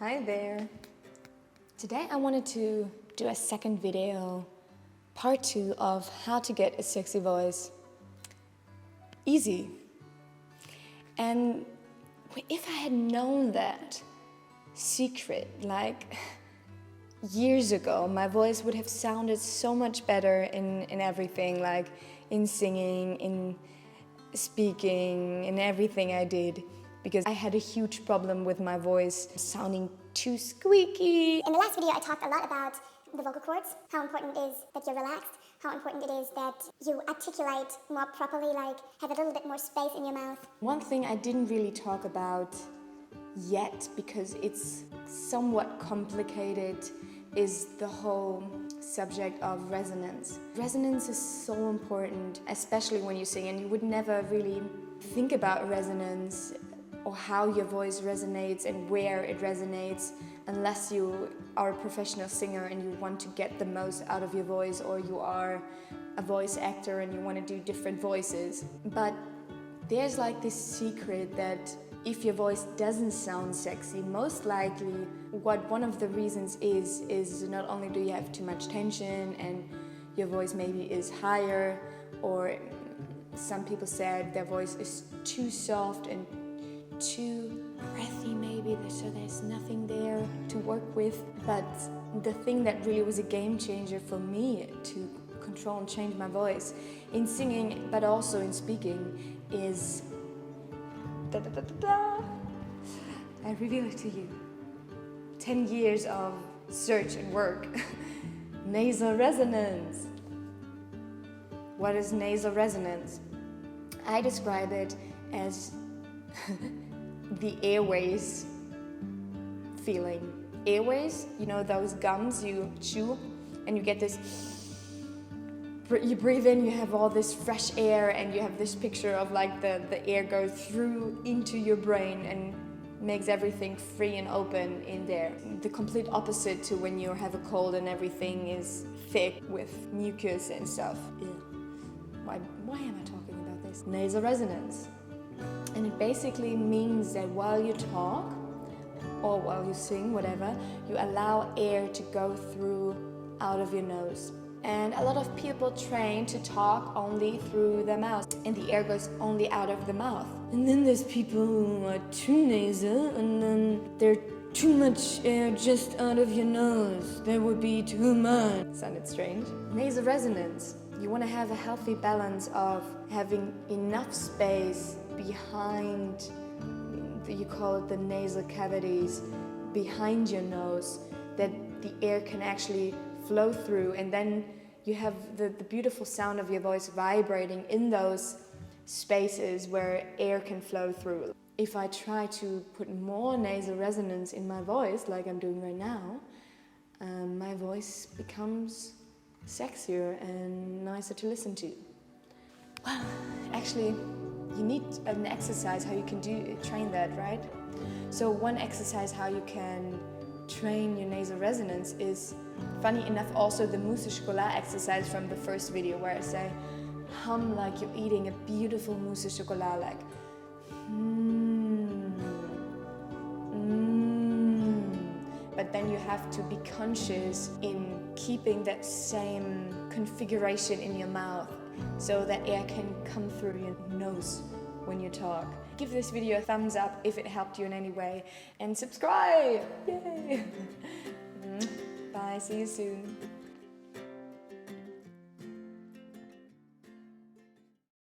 Hi there. Today I wanted to do a second video, part 2 of how to get a sexy voice easy. And if I had known that secret like years ago, my voice would have sounded so much better in everything, like in singing, in speaking, in everything I did, because I had a huge problem with my voice sounding too squeaky. In the last video I talked a lot about the vocal cords, how important it is that you're relaxed, how important it is that you articulate more properly, like have a little bit more space in your mouth. One thing I didn't really talk about yet, because it's somewhat complicated, is the whole subject of resonance. Resonance is so important, especially when you sing, and you would never really think about resonance or how your voice resonates and where it resonates unless you are a professional singer and you want to get the most out of your voice, or you are a voice actor and you want to do different voices. But there's like this secret that if your voice doesn't sound sexy, most likely what one of the reasons is not only do you have too much tension and your voice maybe is higher, or some people said their voice is too soft and too breathy maybe, so there's nothing there to work with. But the thing that really was a game changer for me to control and change my voice in singing but also in speaking is I reveal it to you. 10 years of search and work. Nasal resonance. What is nasal resonance? I describe it as the airways feeling. Airways, you know those gums you chew and you get this, you breathe in, you have all this fresh air, and you have this picture of like the air goes through into your brain and makes everything free and open in there. The complete opposite to when you have a cold and everything is thick with mucus and stuff. Ew. Why am I talking about this? Nasal resonance. And it basically means that while you talk or while you sing, whatever, you allow air to go through out of your nose. And a lot of people train to talk only through their mouth, and the air goes only out of the mouth. And then there's people who are too nasal, and then they're too much air just out of your nose. That would be too much. Sounded strange. Nasal resonance. You want to have a healthy balance of having enough space behind, you call it the nasal cavities, behind your nose, that the air can actually flow through, and then you have the beautiful sound of your voice vibrating in those spaces where air can flow through. If I try to put more nasal resonance in my voice, like I'm doing right now, my voice becomes sexier and nicer to listen to. Well, actually, you need an exercise how you can train that, right? So one exercise how you can train your nasal resonance is, funny enough, also the mousse au chocolat exercise from the first video, where I say hum like you're eating a beautiful mousse au chocolat, like But then you have to be conscious in keeping that same configuration in your mouth so that air can come through your nose when you talk. Give this video a thumbs up if it helped you in any way, and subscribe! Yay! Bye, see you soon.